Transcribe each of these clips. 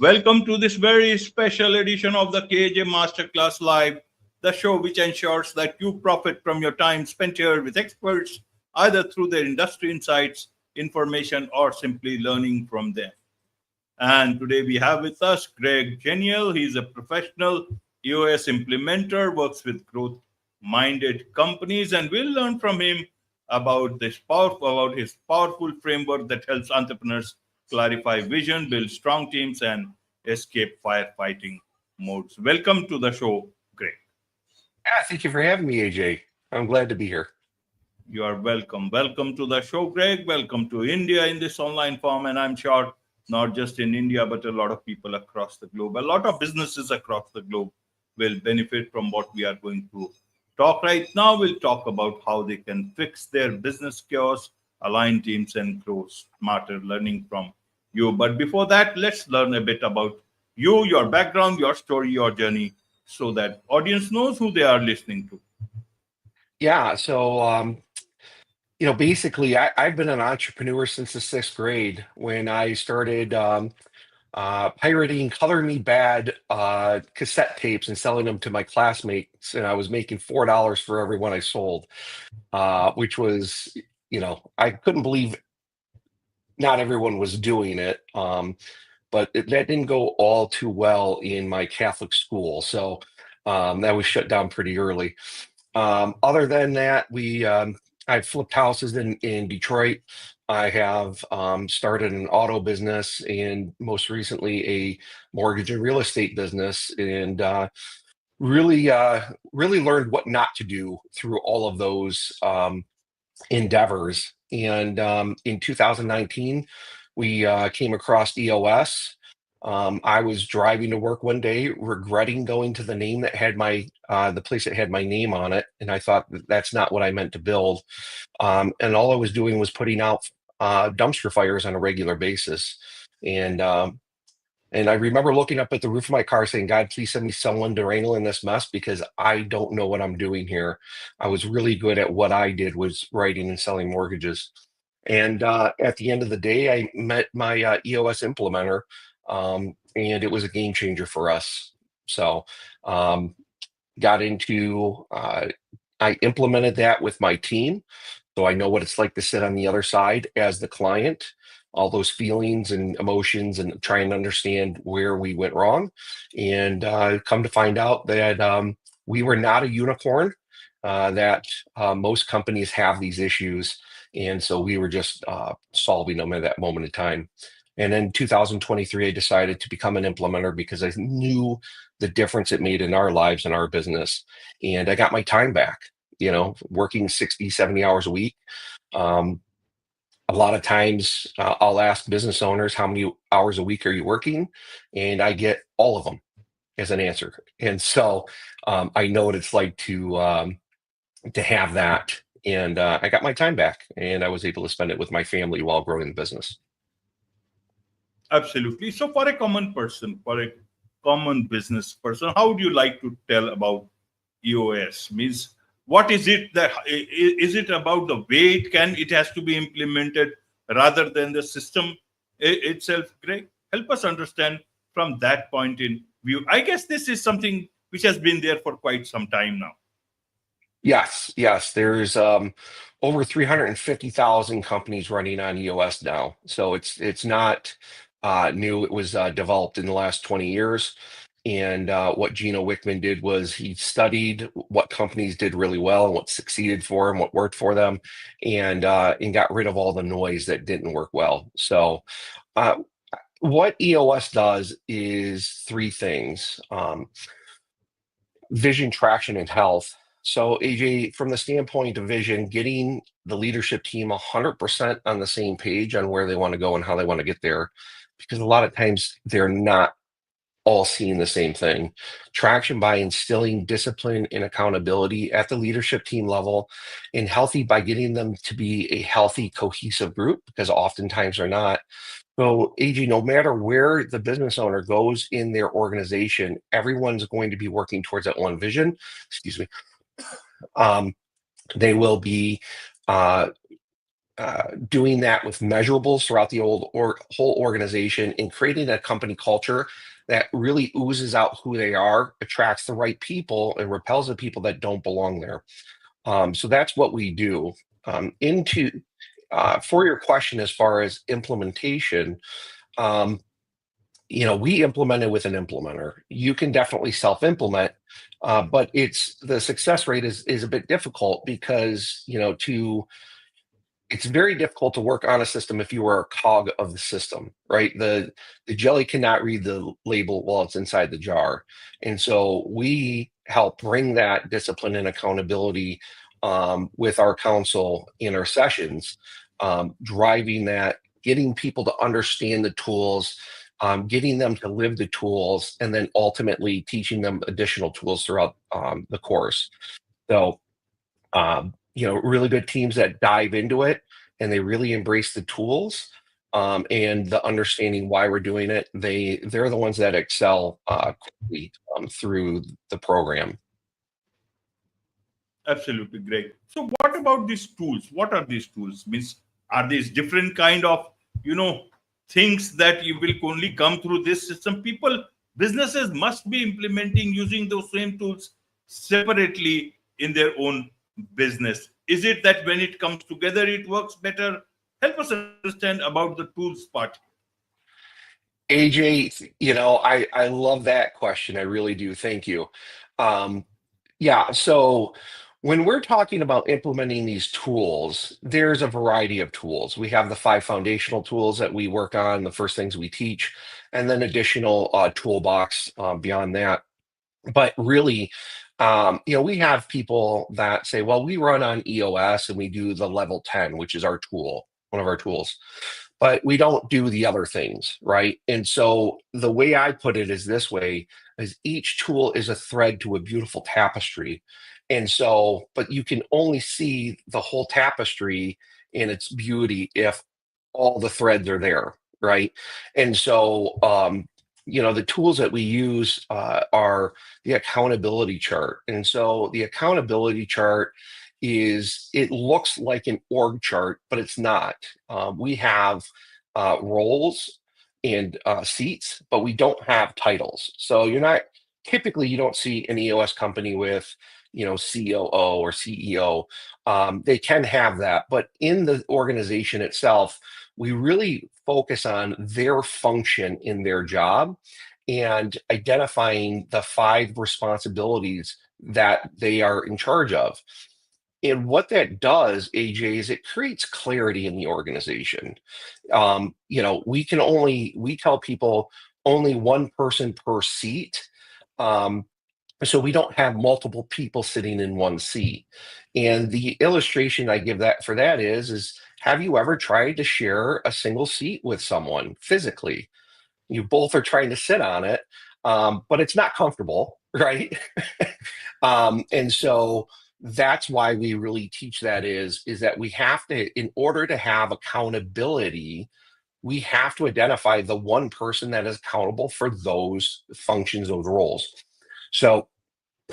Welcome to this very special edition of the KAJ Masterclass Live, the show which ensures that you profit from your time spent here with experts, either through their industry insights, information, or simply learning from them. And today we have with us Greg Genial. He's a professional EOS implementer, works with growth-minded companies, and we'll learn from him about his powerful framework that helps entrepreneurs clarify vision, build strong teams, and escape firefighting modes. Welcome to the show, Greg. Yeah, thank you for having me, AJ. I'm glad to be here. You are welcome. Welcome to the show, Greg. Welcome to India in this online form. And I'm sure not just in India, but a lot of people across the globe, a lot of businesses across the globe will benefit from what we are going to talk right now. We'll talk about how they can fix their business chaos, align teams, and grow smarter, learning from you. But before that, let's learn a bit about you, your background, your story, your journey, so that audience knows who they are listening to. Yeah, basically, I've been an entrepreneur since the sixth grade when I started pirating Color Me Bad cassette tapes and selling them to my classmates, and I was making $4 for every one I sold, which was, I couldn't believe not everyone was doing it. But that didn't go all too well in my Catholic school, so that was shut down pretty early. Other than that, I've flipped houses in Detroit. I have started an auto business and most recently a mortgage and real estate business, and really learned what not to do through all of those endeavors. And in 2019, we came across EOS. I was driving to work one day, regretting going to the name that had the place that had my name on it, and I thought that's not what I meant to build. And all I was doing was putting out dumpster fires on a regular basis. And I remember looking up at the roof of my car saying, God, please send me someone to wrangle in this mess because I don't know what I'm doing here. I was really good at what I did, was writing and selling mortgages. And at the end of the day, I met my EOS implementer, and it was a game changer for us. So got into, I implemented that with my team. So I know what it's like to sit on the other side as the client, all those feelings and emotions, and try and understand where we went wrong. And come to find out that we were not a unicorn, that most companies have these issues. And so we were just solving them at that moment in time. And in 2023, I decided to become an implementer because I knew the difference it made in our lives and our business. And I got my time back, working 60, 70 hours a week. A lot of times I'll ask business owners, how many hours a week are you working? And I get all of them as an answer. And so I know what it's like to have that. And I got my time back and I was able to spend it with my family while growing the business. Absolutely. So for a common person, for a common business person, how would you like to tell about EOS? Means, what is it that is it about the way it has to be implemented rather than the system itself? Greg, help us understand from that point in view. I guess this is something which has been there for quite some time now. Yes. There's over 350,000 companies running on EOS now. So it's not new. It was developed in the last 20 years. And what Gino Wickman did was he studied what companies did really well and what succeeded for them, what worked for them, and got rid of all the noise that didn't work well. So what EOS does is three things: vision, traction, and health. So AJ, from the standpoint of vision, getting the leadership team 100% on the same page on where they want to go and how they want to get there, because a lot of times they're not all seeing the same thing. Traction by instilling discipline and accountability at the leadership team level, and healthy by getting them to be a healthy, cohesive group, because oftentimes they're not. So AJ, no matter where the business owner goes in their organization, everyone's going to be working towards that one vision. Excuse me. They will be doing that with measurables throughout the whole organization and creating a company culture that really oozes out who they are, attracts the right people, and repels the people that don't belong there. So that's what we do. For your question, as far as implementation, we implemented with an implementer. You can definitely self-implement, but the success rate is a bit difficult because it's very difficult to work on a system if you are a cog of the system, right? The jelly cannot read the label while it's inside the jar. And so we help bring that discipline and accountability with our council in our sessions, driving that, getting people to understand the tools, getting them to live the tools, and then ultimately teaching them additional tools throughout the course. So really good teams that dive into it and they really embrace the tools and the understanding why we're doing it. They're the ones that excel quickly through the program. Absolutely great. So what about these tools? What are these tools? Means, are these different kind of, things that you will only come through this system? Businesses must be implementing using those same tools separately in their own business. Is it that when it comes together, it works better? Help us understand about the tools part. AJ, I love that question. I really do. Thank you. Yeah, so when we're talking about implementing these tools, there's a variety of tools. We have the 5 foundational tools that we work on, the first things we teach, and then additional toolbox beyond that. But really, we have people that say, well, we run on EOS and we do the level 10, which is our tool, one of our tools, but we don't do the other things, right? And so the way I put it is this way, is each tool is a thread to a beautiful tapestry. And so, but you can only see the whole tapestry in its beauty if all the threads are there, right? And so, the tools that we use are the accountability chart. And so the accountability chart it looks like an org chart, but it's not. We have roles and seats, but we don't have titles. So typically you don't see an EOS company with, COO or CEO. They can have that, but in the organization itself, we really focus on their function in their job and identifying the 5 responsibilities that they are in charge of. And what that does, AJ, is it creates clarity in the organization. We tell people only one person per seat. So we don't have multiple people sitting in one seat. And the illustration I give that for that is have you ever tried to share a single seat with someone physically? You both are trying to sit on it, but it's not comfortable, right? And so that's why we really teach that is that we have to, in order to have accountability, we have to identify the one person that is accountable for those functions, those roles. So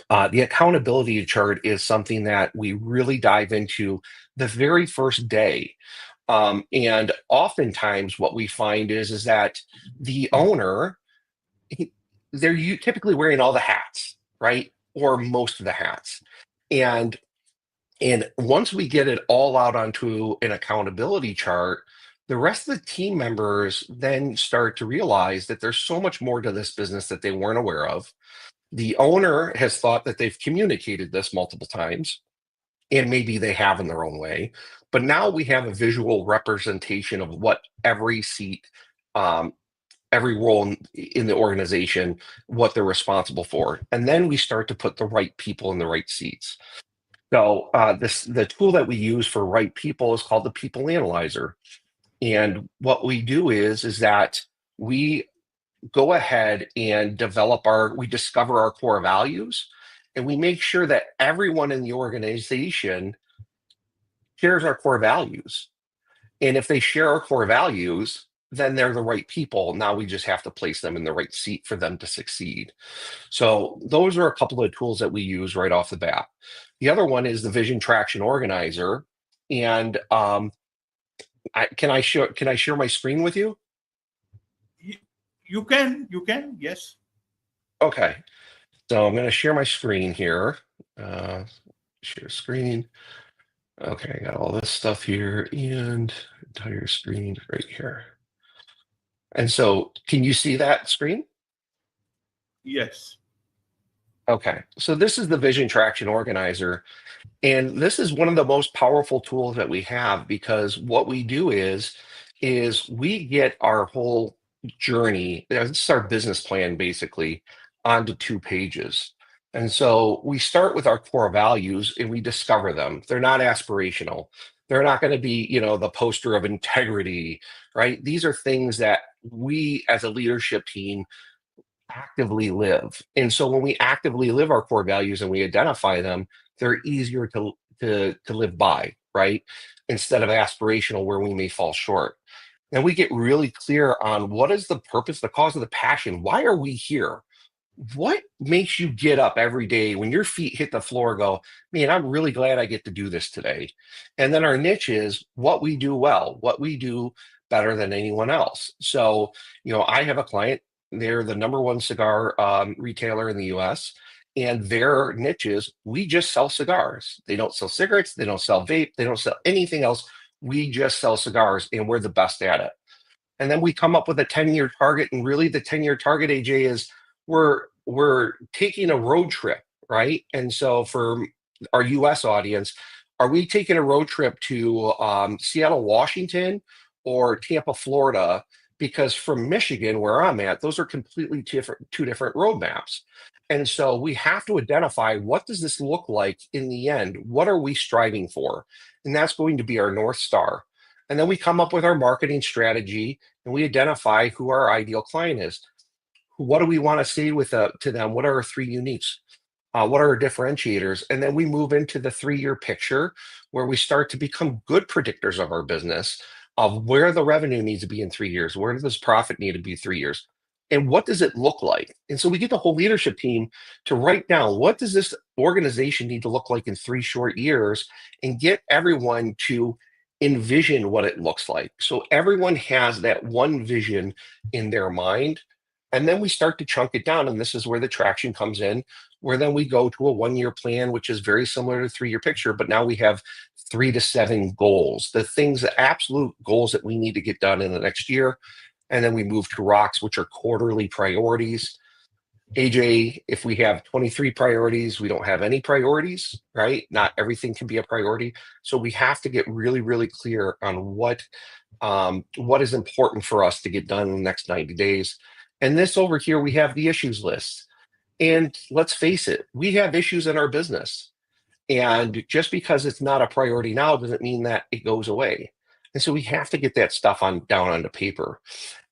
the accountability chart is something that we really dive into the very first day. And oftentimes what we find is that the owner, they're typically wearing all the hats, right? Or most of the hats. And once we get it all out onto an accountability chart, the rest of the team members then start to realize that there's so much more to this business that they weren't aware of. The owner has thought that they've communicated this multiple times, and maybe they have in their own way. But now we have a visual representation of what every seat, every role in the organization, what they're responsible for. And then we start to put the right people in the right seats. So the tool that we use for right people is called the People Analyzer. And what we do is that we go ahead and we discover our core values, and we make sure that everyone in the organization shares our core values. And if they share our core values, then they're the right people. Now we just have to place them in the right seat for them to succeed. So those are a couple of tools that we use right off the bat. The other one is the Vision Traction Organizer. And Can I share my screen with you? You can, yes. Okay. So I'm going to share my screen here. Share screen. Okay, I got all this stuff here and entire screen right here. And so can you see that screen? Yes. Okay, so this is the Vision Traction Organizer. And this is one of the most powerful tools that we have, because what we do is we get our whole journey, this is our business plan basically, onto 2 pages. And so we start with our core values and we discover them. They're not aspirational. They're not going to be, the poster of integrity, right? These are things that we as a leadership team actively live. And so when we actively live our core values and we identify them, they're easier to live by, right? Instead of aspirational where we may fall short. And we get really clear on what is the purpose, the cause of the passion. Why are we here? What makes you get up every day when your feet hit the floor, go, man, I'm really glad I get to do this today. And then our niche is what we do well, what we do better than anyone else. So, I have a client, they're the number one cigar retailer in the US, and their niche is we just sell cigars. They don't sell cigarettes, they don't sell vape, they don't sell anything else. We just sell cigars and we're the best at it. And then we come up with a 10-year target, and really the 10-year target, AJ, is we're taking a road trip, right? And so for our US audience, are we taking a road trip to Seattle, Washington, or Tampa, Florida? Because from Michigan, where I'm at, those are completely different, two different roadmaps. And so we have to identify, what does this look like in the end? What are we striving for? And that's going to be our North Star. And then we come up with our marketing strategy and we identify who our ideal client is. What do we want to say to them? What are our three uniques? What are our differentiators? And then we move into the 3-year picture, where we start to become good predictors of our business, of where the revenue needs to be in 3 years, where does this profit need to be 3 years, and what does it look like? And so we get the whole leadership team to write down, what does this organization need to look like in 3 short years, and get everyone to envision what it looks like. So everyone has that one vision in their mind. And then we start to chunk it down. And this is where the traction comes in, where then we go to a 1-year plan, which is very similar to 3-year picture. But now we have 3 to 7 goals, the things, the absolute goals that we need to get done in the next year. And then we move to rocks, which are quarterly priorities. AJ, if we have 23 priorities, we don't have any priorities, right? Not everything can be a priority. So we have to get really, really clear on what is important for us to get done in the next 90 days. And this over here, we have the issues list. And let's face it, we have issues in our business. And just because it's not a priority now doesn't mean that it goes away. And so we have to get that stuff down onto paper.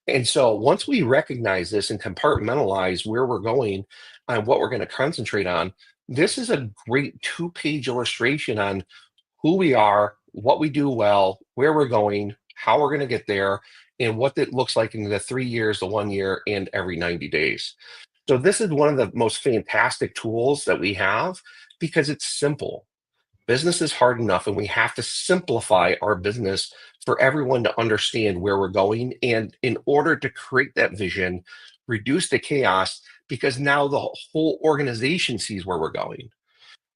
And so once we recognize this and compartmentalize where we're going and what we're going to concentrate on, this is a great 2-page illustration on who we are, what we do well, where we're going, how we're going to get there, and what it looks like in the 3 years, the 1 year, and every 90 days. So this is one of the most fantastic tools that we have, because it's simple. Business is hard enough, and we have to simplify our business for everyone to understand where we're going. And in order to create that vision, reduce the chaos, because now the whole organization sees where we're going.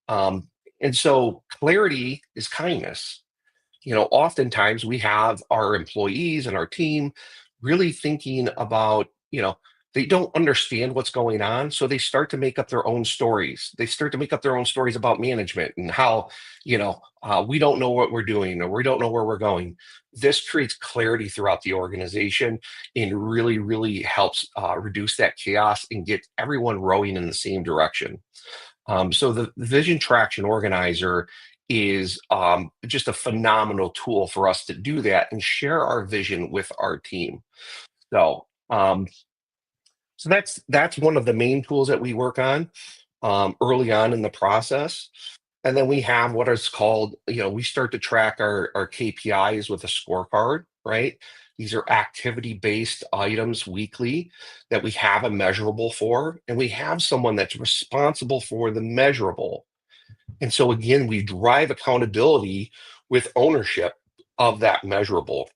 And so clarity is kindness. Oftentimes we have our employees and our team really thinking about, they don't understand what's going on. So they start to make up their own stories. They start to make up their own stories about management and how, we don't know what we're doing, or we don't know where we're going. This creates clarity throughout the organization and really, really helps reduce that chaos and get everyone rowing in the same direction. So the Vision Traction Organizer is just a phenomenal tool for us to do that and share our vision with our team. So, so that's one of the main tools that we work on early on in the process. And then we have what is called, we start to track our KPIs with a scorecard, right? These are activity-based items weekly that we have a measurable for, and we have someone that's responsible for the measurable. And so again, we drive accountability with ownership. of that measurable.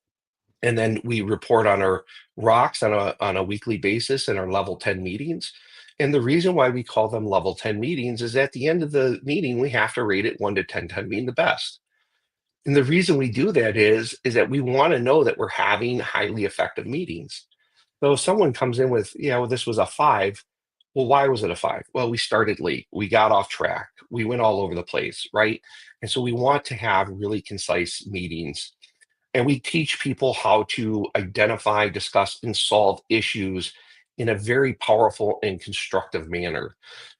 And then we report on our rocks on a weekly basis in our level 10 meetings. And the reason why we call them level 10 meetings is at the end of the meeting, we have to rate it 1 to 10, 10 being the best. And the reason we do that is that we want to know that we're having highly effective meetings. So if someone comes in with, yeah, well, this was a 5, well, why was it a 5? Well, we started late, we got off track, we went all over the place, right? And so we want to have really concise meetings. And we teach people how to identify, discuss, and solve issues in a very powerful and constructive manner.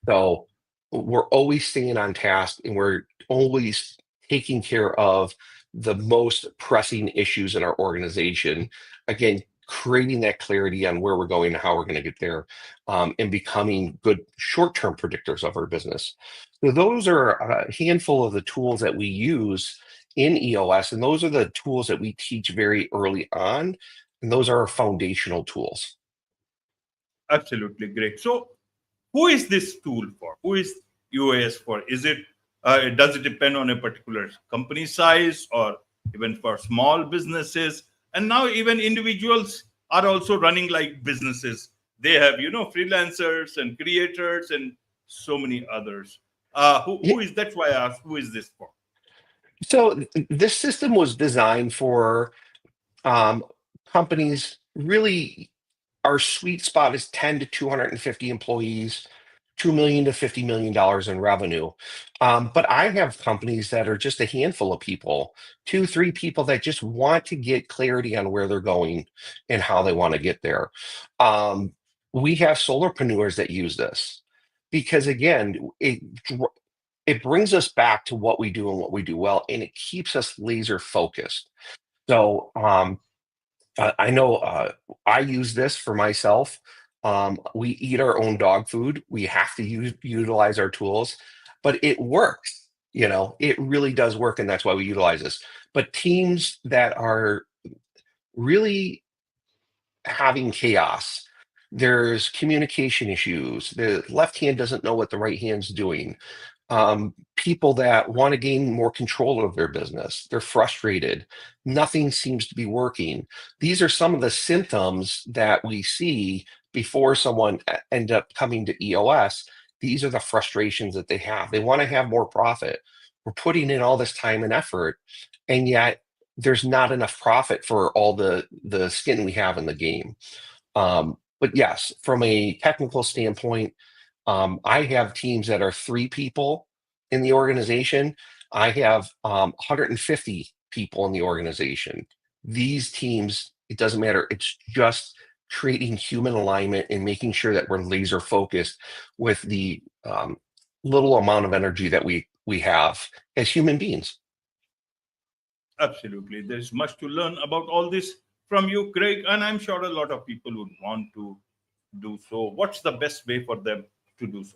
So we're always staying on task and we're always taking care of the most pressing issues in our organization. Again, creating that clarity on where we're going and how we're going to get there, and becoming good short-term predictors of our business. So those are a handful of the tools that we use in EOS, and those are the tools that we teach very early on, and those are our foundational tools. Absolutely great. So, who is this tool for? Who is EOS for? Is it does it depend on a particular company size, or even for small businesses? And now even individuals are also running like businesses. They have freelancers and creators and so many others. Who is that's why I asked, who is this for? So this system was designed for um, companies. Really, our sweet spot is 10 to 250 employees, $2 million to $50 million in revenue. But I have companies that are just a handful of people, 2, 3 people that just want to get clarity on where they're going and how they want to get there. We have solopreneurs that use this because, again, it brings us back to what we do and what we do well, and it keeps us laser focused. So I know I use this for myself. We eat our own dog food. We have to utilize our tools, but it works. It really does work, and that's why we utilize this. But teams that are really having chaos, there's communication issues. The left hand doesn't know what the right hand's doing. People that want to gain more control of their business, they're frustrated. Nothing seems to be working. These are some of the symptoms that we see before someone end up coming to EOS. These are the frustrations that they have. They want to have more profit. We're putting in all this time and effort, and yet there's not enough profit for all the skin we have in the game. But yes, from a technical standpoint, I have teams that are 3 people in the organization. I have 150 people in the organization. These teams, it doesn't matter. It's just creating human alignment and making sure that we're laser focused with the little amount of energy that we have as human beings. Absolutely. There's much to learn about all this from you, Craig, and I'm sure a lot of people would want to do so. What's the best way for them to do so?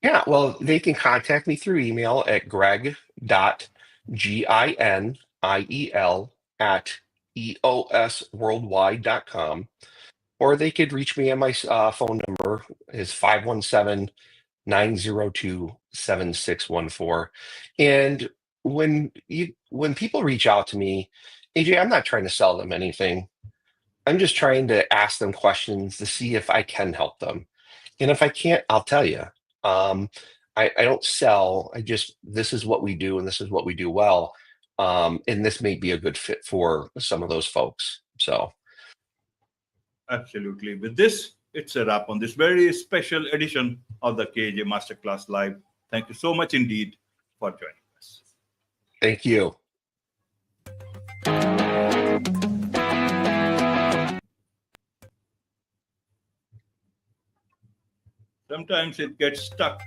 Yeah, well, they can contact me through email at greg.ginel@eosworldwide.com, or they could reach me on my phone number is 517-902-7614. And when people reach out to me, AJ, I'm not trying to sell them anything. I'm just trying to ask them questions to see if I can help them. And if I can't, I'll tell you. Um, I don't sell. This is what we do and this is what we do well. And this may be a good fit for some of those folks. So, Absolutely. With this, it's a wrap on this very special edition of the KAJ Masterclass Live. Thank you so much indeed for joining us. thank you. Sometimes it gets stuck.